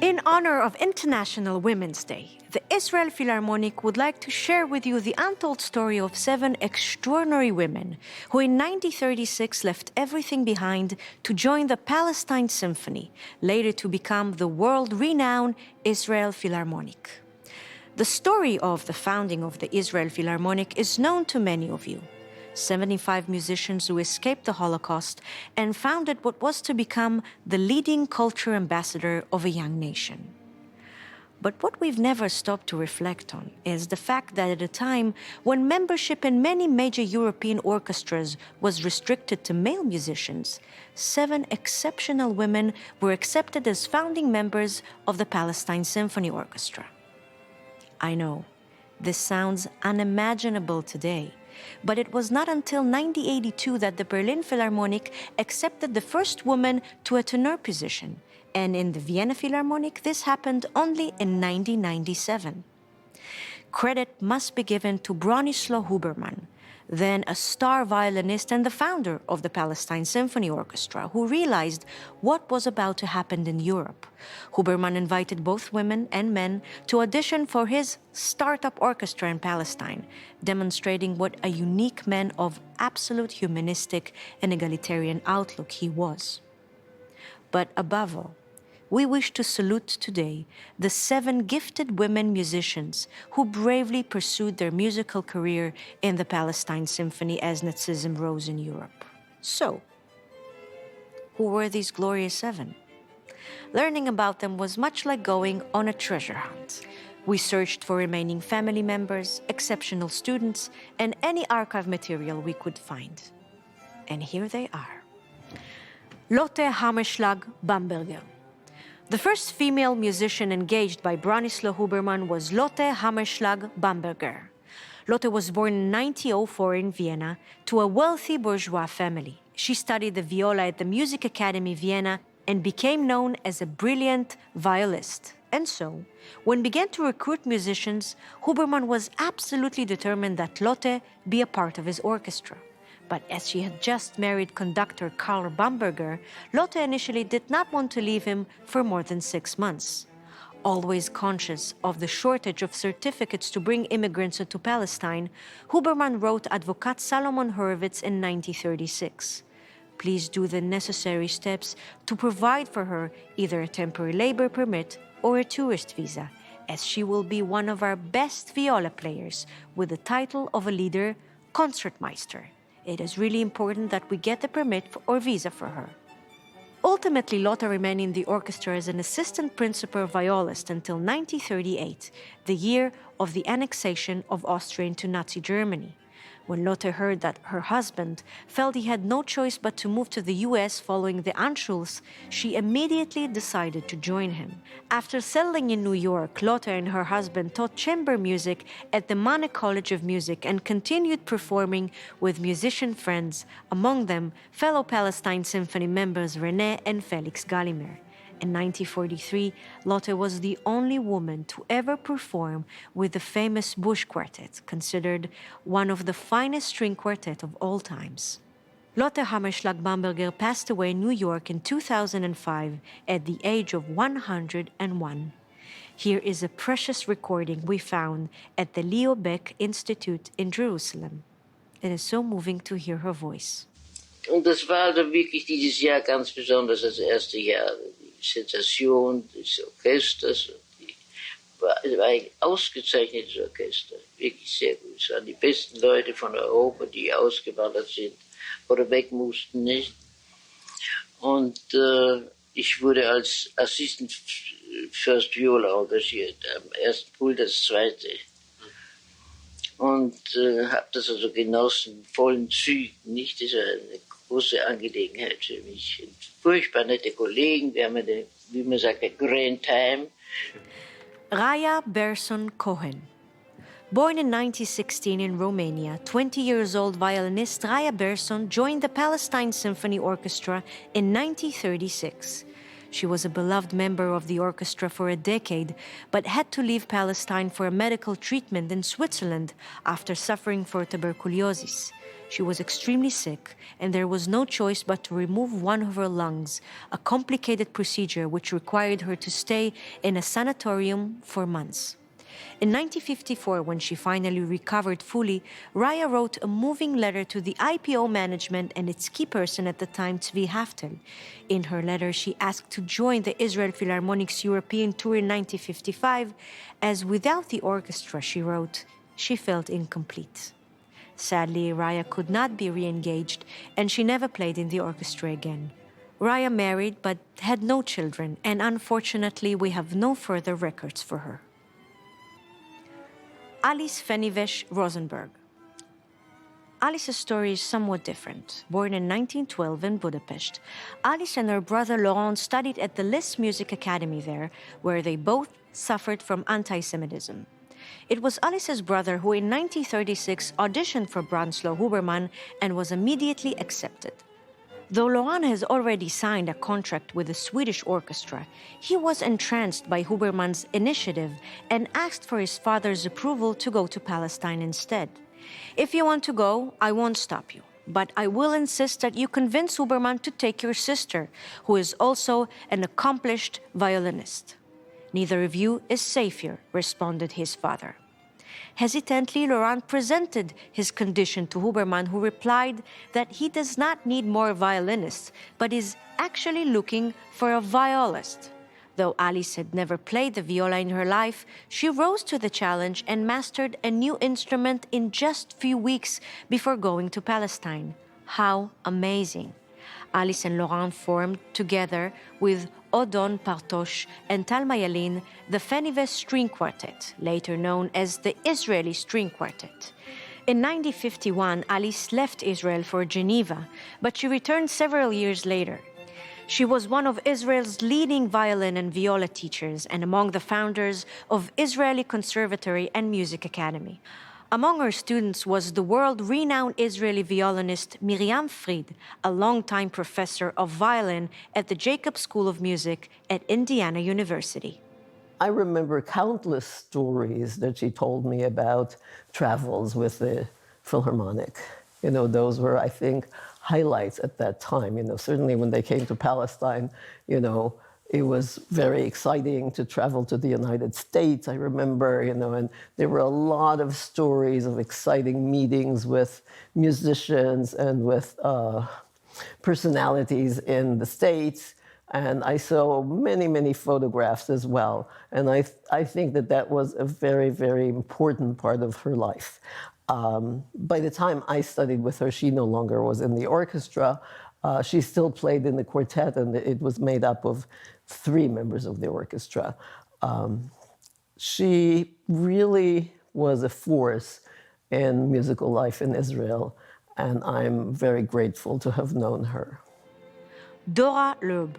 In honor of International Women's Day, the Israel Philharmonic would like to share with you the untold story of 7 extraordinary women who in 1936 left everything behind to join the Palestine Symphony, later to become the world-renowned Israel Philharmonic. The story of the founding of the Israel Philharmonic is known to many of you. 75 musicians who escaped the Holocaust and founded what was to become the leading culture ambassador of a young nation. But what we've never stopped to reflect on is the fact that at a time when membership in many major European orchestras was restricted to male musicians, 7 exceptional women were accepted as founding members of the Palestine Symphony Orchestra. I know, this sounds unimaginable today, but it was not until 1982 that the Berlin Philharmonic accepted the first woman to a tenor position, and in the Vienna Philharmonic, this happened only in 1997. Credit must be given to Bronislaw Huberman, then a star violinist and the founder of the Palestine Symphony Orchestra, who realized what was about to happen in Europe. Huberman invited both women and men to audition for his startup orchestra in Palestine, demonstrating what a unique man of absolute humanistic and egalitarian outlook he was. But above all, we wish to salute today the 7 gifted women musicians who bravely pursued their musical career in the Palestine Symphony as Nazism rose in Europe. So, who were these glorious 7? Learning about them was much like going on a treasure hunt. We searched for remaining family members, exceptional students, and any archive material we could find. And here they are. Lotte Hammerschlag-Bamberger. The first female musician engaged by Bronislaw Huberman was Lotte Hammerschlag-Bamberger. Lotte was born in 1904 in Vienna to a wealthy bourgeois family. She studied the viola at the Music Academy Vienna and became known as a brilliant violist. And so, when began to recruit musicians, Huberman was absolutely determined that Lotte be a part of his orchestra. But as she had just married conductor Karl Bamberger, Lotte initially did not want to leave him for more than 6 months. Always conscious of the shortage of certificates to bring immigrants into Palestine, Huberman wrote Advocat Salomon Horowitz in 1936. Please do the necessary steps to provide for her either a temporary labor permit or a tourist visa, as she will be one of our best viola players with the title of a leader, Concertmeister. It is really important that we get the permit or visa for her. Ultimately, Lotte remained in the orchestra as an assistant principal violist until 1938, the year of the annexation of Austria into Nazi Germany. When Lotte heard that her husband felt he had no choice but to move to the US following the Anschluss, she immediately decided to join him. After settling in New York, Lotte and her husband taught chamber music at the Manne College of Music and continued performing with musician friends, among them fellow Palestine Symphony members Rene and Rene Galimer. In 1943, Lotte was the only woman to ever perform with the famous Bush Quartet, considered one of the finest string quartet of all times. Lotte Hammerschlag-Bamberger passed away in New York in 2005 at the age of 101. Here is a precious recording we found at the Leo Baeck Institute in Jerusalem. It is so moving to hear her voice. Und das war also wirklich dieses Jahr ganz besonders, das erste Jahr. Sensation des Orchesters. Es war ein ausgezeichnetes Orchester, wirklich sehr gut. Es waren die besten Leute von Europa, die ausgewandert sind oder weg mussten, nicht? Und ich wurde als Assistant First Viola engagiert, am ersten Pult das zweite. Und habe das also genossen, in vollen Zügen, nicht? Das war eine große Angelegenheit für mich. Furchtbar nette Kollegen, wir haben eine, wie man sagt, a grand time. Raya Berson-Kohen. Born in 1916 in Romania, 20 years old violinist Raya Berson joined the Palestine Symphony Orchestra in 1936. She was a beloved member of the orchestra for a decade, but had to leave Palestine for a medical treatment in Switzerland after suffering from tuberculosis. She was extremely sick, and there was no choice but to remove one of her lungs, a complicated procedure which required her to stay in a sanatorium for months. In 1954, when she finally recovered fully, Raya wrote a moving letter to the IPO management and its key person at the time, Tzvi Haftel. In her letter, she asked to join the Israel Philharmonic's European tour in 1955, as without the orchestra, she wrote, she felt incomplete. Sadly, Raya could not be re-engaged, and she never played in the orchestra again. Raya married but had no children, and unfortunately, we have no further records for her. Alice Fenyves-Rosenberg. Alice's story is somewhat different. Born in 1912 in Budapest, Alice and her brother Laurent studied at the Liszt Music Academy there, where they both suffered from anti-Semitism. It was Alice's brother who in 1936 auditioned for Branislaw Huberman and was immediately accepted. Though Laurent has already signed a contract with the Swedish orchestra, he was entranced by Huberman's initiative and asked for his father's approval to go to Palestine instead. If you want to go, I won't stop you, but I will insist that you convince Huberman to take your sister, who is also an accomplished violinist. Neither of you is safe here, responded his father. Hesitantly, Laurent presented his condition to Huberman, who replied that he does not need more violinists, but is actually looking for a violist. Though Alice had never played the viola in her life, she rose to the challenge and mastered a new instrument in just a few weeks before going to Palestine. How amazing! Alice and Laurent formed, together with Odon Partosh and Talma Yalin, the Fenivesh String Quartet, later known as the Israeli String Quartet. In 1951, Alice left Israel for Geneva, but she returned several years later. She was one of Israel's leading violin and viola teachers and among the founders of Israeli Conservatory and Music Academy. Among her students was the world-renowned Israeli violinist Miriam Fried, a longtime professor of violin at the Jacob School of Music at Indiana University. I remember countless stories that she told me about travels with the Philharmonic. You know, those were, I think, highlights at that time. You know, certainly when they came to Palestine, you know, it was very exciting to travel to the United States, I remember, you know, and there were a lot of stories of exciting meetings with musicians and with personalities in the States. And I saw many, many photographs as well. And I think that that was a very, very important part of her life. By the time I studied with her, she no longer was in the orchestra. She still played in the quartet, and it was made up of 3 members of the orchestra. She really was a force in musical life in Israel, and I'm very grateful to have known her. Dora Loeb.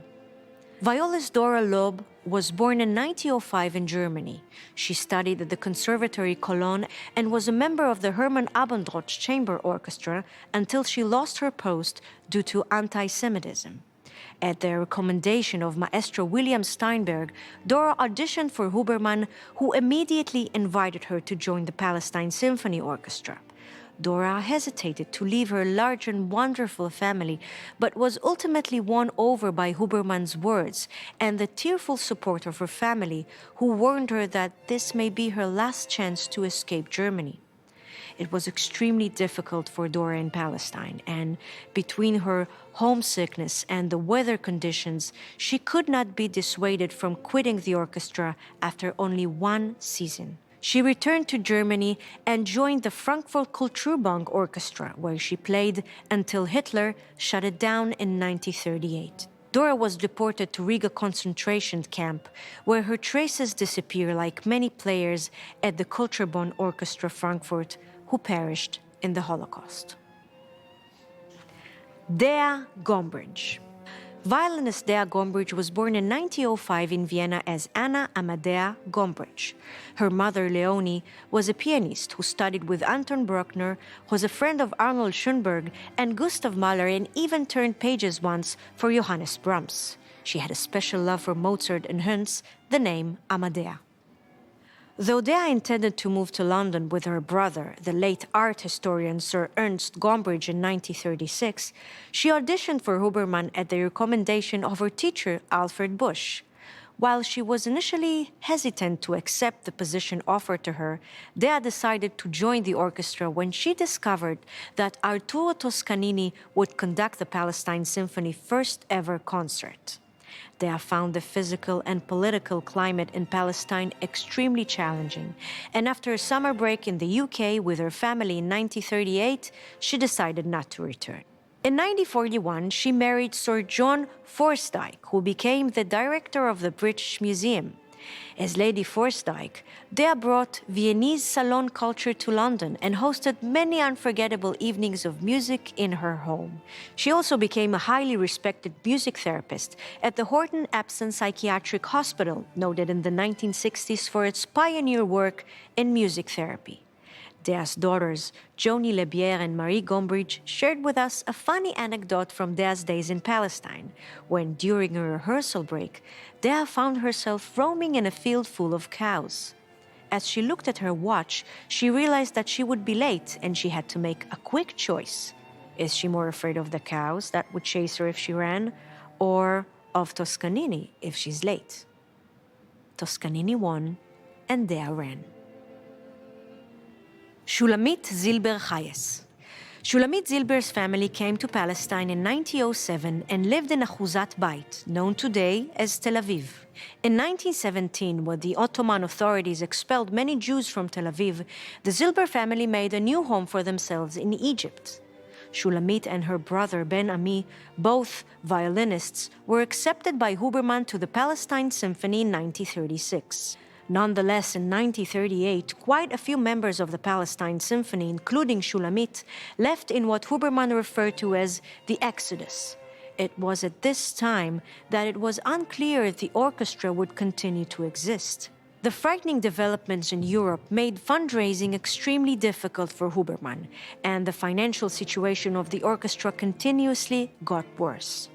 Violist Dora Loeb was born in 1905 in Germany. She studied at the Conservatory Cologne and was a member of the Hermann Abendroth Chamber Orchestra until she lost her post due to anti-Semitism. At the recommendation of Maestro William Steinberg, Dora auditioned for Huberman, who immediately invited her to join the Palestine Symphony Orchestra. Dora hesitated to leave her large and wonderful family, but was ultimately won over by Huberman's words and the tearful support of her family, who warned her that this may be her last chance to escape Germany. It was extremely difficult for Dora in Palestine, and between her homesickness and the weather conditions, she could not be dissuaded from quitting the orchestra after only 1 season. She returned to Germany and joined the Frankfurt Kulturbund Orchestra, where she played until Hitler shut it down in 1938. Dora was deported to Riga concentration camp, where her traces disappear like many players at the Kulturbund Orchestra Frankfurt who perished in the Holocaust. Dea Gombrich. Violinist Dea Gombrich was born in 1905 in Vienna as Anna Amadea Gombrich. Her mother, Leonie, was a pianist who studied with Anton Bruckner, was a friend of Arnold Schoenberg and Gustav Mahler, and even turned pages once for Johannes Brahms. She had a special love for Mozart and hence the name Amadea. Though Dea intended to move to London with her brother, the late art historian Sir Ernst Gombridge, in 1936, she auditioned for Huberman at the recommendation of her teacher, Alfred Bush. While she was initially hesitant to accept the position offered to her, Dea decided to join the orchestra when she discovered that Arturo Toscanini would conduct the Palestine Symphony first ever concert. Dea found the physical and political climate in Palestine extremely challenging, and after a summer break in the UK with her family in 1938, she decided not to return. In 1941, she married Sir John Forsyth, who became the director of the British Museum. As Lady Forsyth, Dea brought Viennese salon culture to London and hosted many unforgettable evenings of music in her home. She also became a highly respected music therapist at the Horton Epsom Psychiatric Hospital, noted in the 1960s for its pioneer work in music therapy. Dea's daughters, Joni Lebier and Marie Gombridge, shared with us a funny anecdote from Dea's days in Palestine, when, during a rehearsal break, Dea found herself roaming in a field full of cows. As she looked at her watch, she realized that she would be late and she had to make a quick choice. Is she more afraid of the cows that would chase her if she ran, or of Toscanini if she's late? Toscanini won, and Dea ran. Shulamith Silber-Chajes. Shulamit Zilber's family came to Palestine in 1907 and lived in Achuzat Bait, known today as Tel Aviv. In 1917, when the Ottoman authorities expelled many Jews from Tel Aviv, the Zilber family made a new home for themselves in Egypt. Shulamit and her brother Ben Ami, both violinists, were accepted by Huberman to the Palestine Symphony in 1936. Nonetheless, in 1938, quite a few members of the Palestine Symphony, including Shulamit, left in what Huberman referred to as the Exodus. It was at this time that it was unclear if the orchestra would continue to exist. The frightening developments in Europe made fundraising extremely difficult for Huberman, and the financial situation of the orchestra continuously got worse.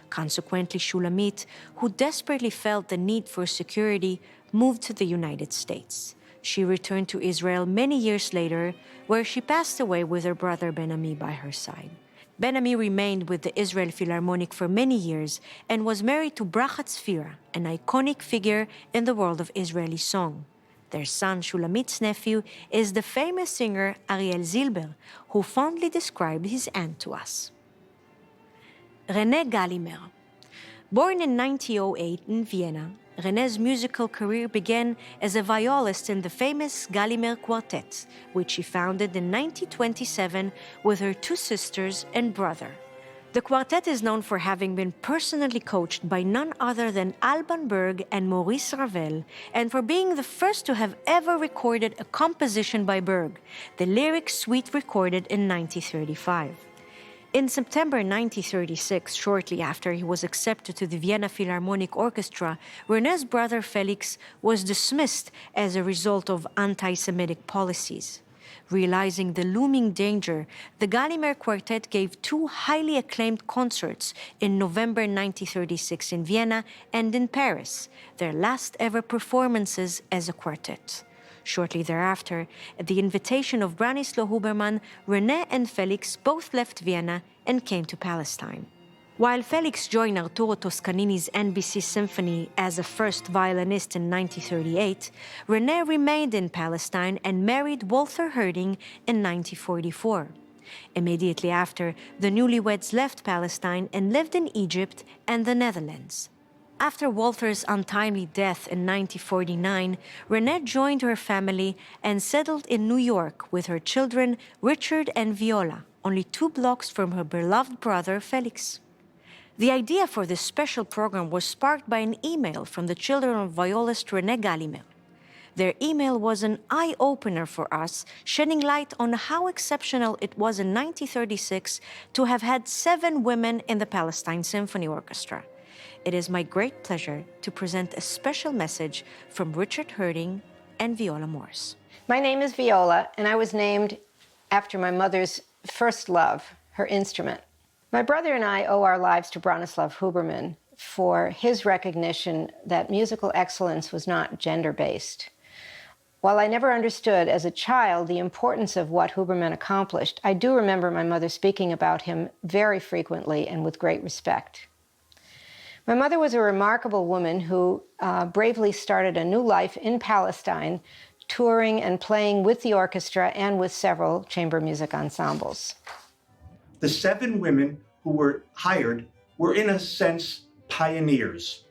Consequently, Shulamit, who desperately felt the need for security, moved to the United States. She returned to Israel many years later, where she passed away with her brother Ben Ami by her side. Ben Ami remained with the Israel Philharmonic for many years and was married to Bracha Tzfira, an iconic figure in the world of Israeli song. Their son, Shulamit's nephew, is the famous singer Ariel Zilber, who fondly described his aunt to us. Rene Galimer. Born in 1908 in Vienna, Rene's musical career began as a violist in the famous Galimer Quartet, which she founded in 1927 with her two sisters and brother. The quartet is known for having been personally coached by none other than Alban Berg and Maurice Ravel, and for being the first to have ever recorded a composition by Berg, the lyric suite recorded in 1935. In September 1936, shortly after he was accepted to the Vienna Philharmonic Orchestra, René's brother Felix was dismissed as a result of anti-Semitic policies. Realizing the looming danger, the Galimer Quartet gave two highly acclaimed concerts in November 1936 in Vienna and in Paris, their last ever performances as a quartet. Shortly thereafter, at the invitation of Branislaw Huberman, René and Felix both left Vienna and came to Palestine. While Felix joined Arturo Toscanini's NBC Symphony as a first violinist in 1938, René remained in Palestine and married Walter Herding in 1944. Immediately after, the newlyweds left Palestine and lived in Egypt and the Netherlands. After Walter's untimely death in 1949, René joined her family and settled in New York with her children Richard and Viola, only 2 blocks from her beloved brother Felix. The idea for this special program was sparked by an email from the children of violist Rene Galimer. Their email was an eye-opener for us, shedding light on how exceptional it was in 1936 to have had 7 women in the Palestine Symphony Orchestra. It is my great pleasure to present a special message from Richard Herding and Viola Morse. My name is Viola, and I was named after my mother's first love, her instrument. My brother and I owe our lives to Branislaw Huberman for his recognition that musical excellence was not gender-based. While I never understood as a child the importance of what Huberman accomplished, I do remember my mother speaking about him very frequently and with great respect. My mother was a remarkable woman who bravely started a new life in Palestine, touring and playing with the orchestra and with several chamber music ensembles. The 7 women who were hired were, in a sense, pioneers.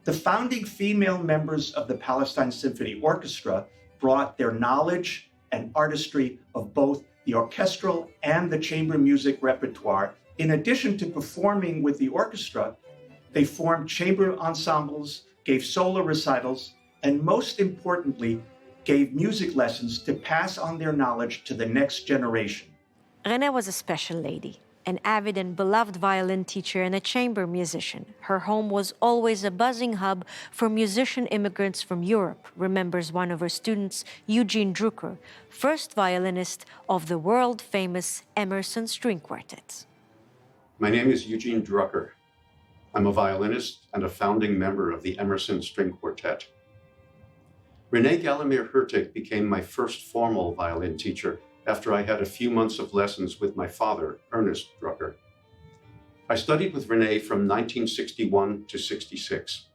The founding female members of the Palestine Symphony Orchestra brought their knowledge and artistry of both the orchestral and the chamber music repertoire. In addition to performing with the orchestra, they formed chamber ensembles, gave solo recitals, and most importantly, gave music lessons to pass on their knowledge to the next generation. Rene was a special lady, an avid and beloved violin teacher and a chamber musician. Her home was always a buzzing hub for musician immigrants from Europe, remembers one of her students, Eugene Drucker, first violinist of the world-famous Emerson String Quartet. My name is Eugene Drucker. I'm a violinist and a founding member of the Emerson String Quartet. Rene Galimer became my first formal violin teacher after I had a few months of lessons with my father, Ernest Drucker. I studied with Rene from 1961 to 66.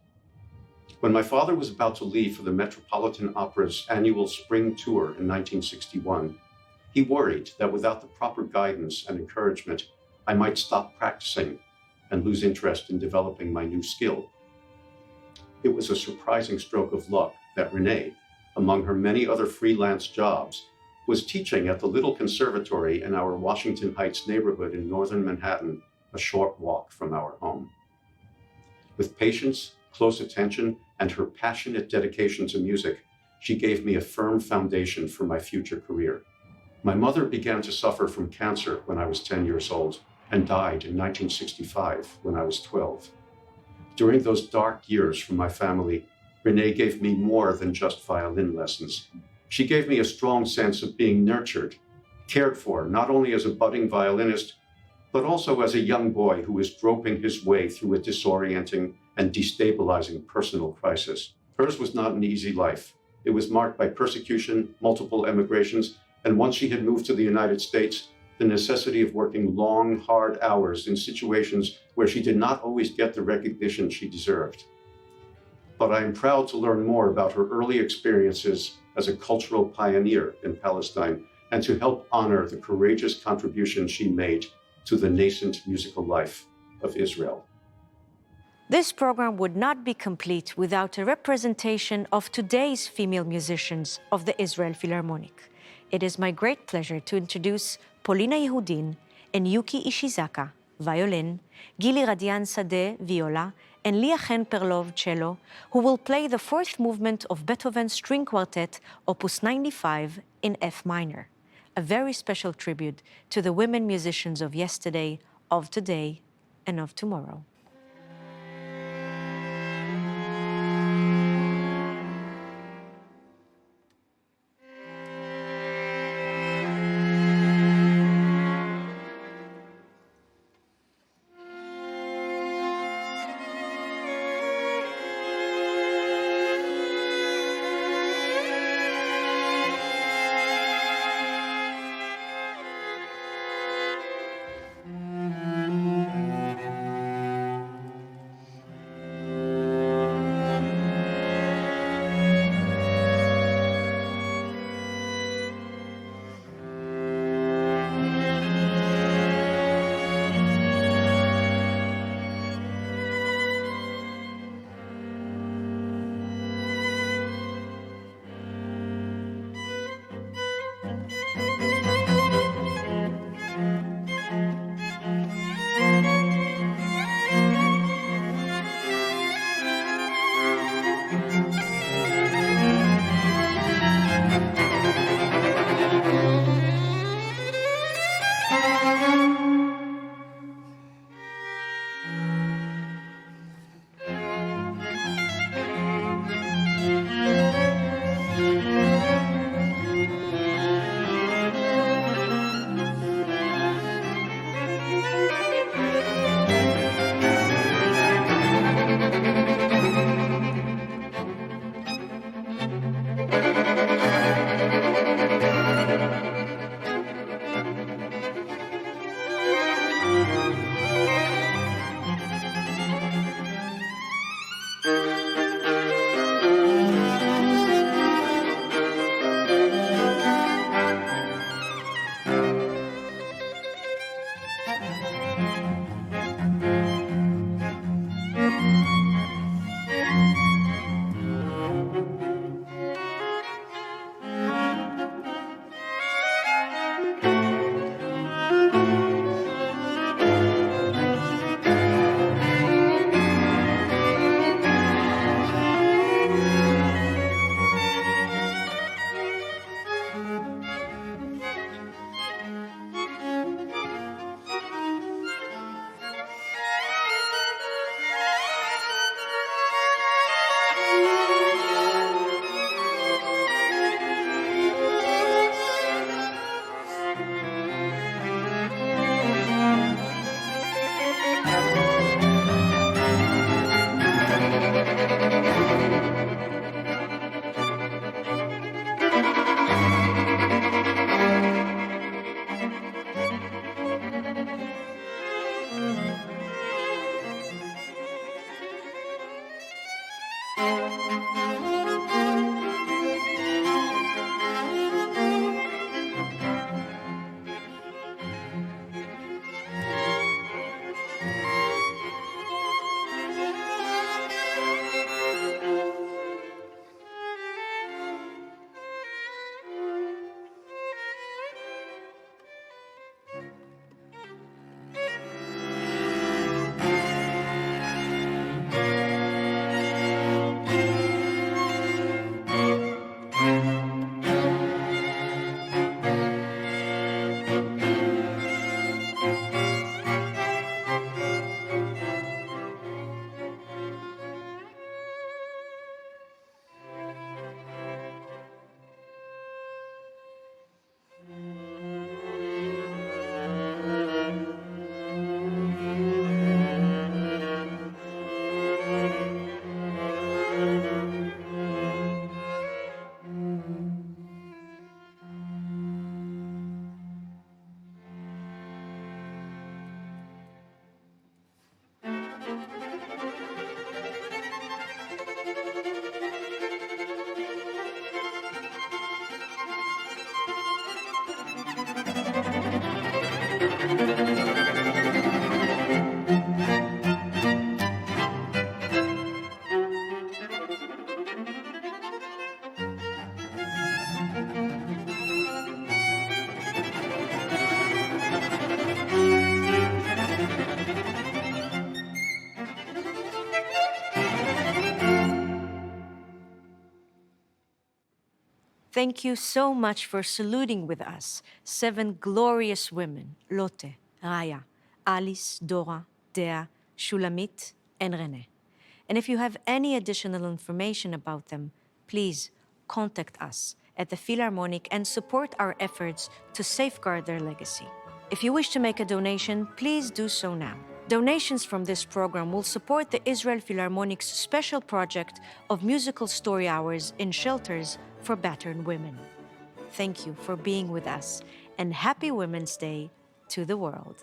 When my father was about to leave for the Metropolitan Opera's annual spring tour in 1961, he worried that without the proper guidance and encouragement, I might stop practicing and lose interest in developing my new skill. It was a surprising stroke of luck that Rene, among her many other freelance jobs, was teaching at the Little Conservatory in our Washington Heights neighborhood in northern Manhattan, a short walk from our home. With patience, close attention, and her passionate dedication to music, she gave me a firm foundation for my future career. My mother began to suffer from cancer when I was 10 years old and died in 1965 when I was 12. During those dark years for my family, Rene gave me more than just violin lessons. She gave me a strong sense of being nurtured, cared for, not only as a budding violinist, but also as a young boy who was groping his way through a disorienting and destabilizing personal crisis. Hers was not an easy life. It was marked by persecution, multiple emigrations, and once she had moved to the United States, the necessity of working long, hard hours in situations where she did not always get the recognition she deserved. But I am proud to learn more about her early experiences as a cultural pioneer in Palestine and to help honor the courageous contribution she made to the nascent musical life of Israel. This program would not be complete without a representation of today's female musicians of the Israel Philharmonic. It is my great pleasure to introduce Polina Yehudin and Yuki Ishizaka, violin, Gili Radian-Sadeh, viola, and Lia Chen-Perlov, cello, who will play the 4th movement of Beethoven's String Quartet, Opus 95, in F minor. A very special tribute to the women musicians of yesterday, of today, and of tomorrow. Thank you so much for saluting with us 7 glorious women, Lotte, Raya, Alice, Dora, Dea, Shulamit, and Rene. And if you have any additional information about them, please contact us at the Philharmonic and support our efforts to safeguard their legacy. If you wish to make a donation, please do so now. Donations from this program will support the Israel Philharmonic's special project of musical story hours in shelters for battered women. Thank you for being with us, and happy Women's Day to the world.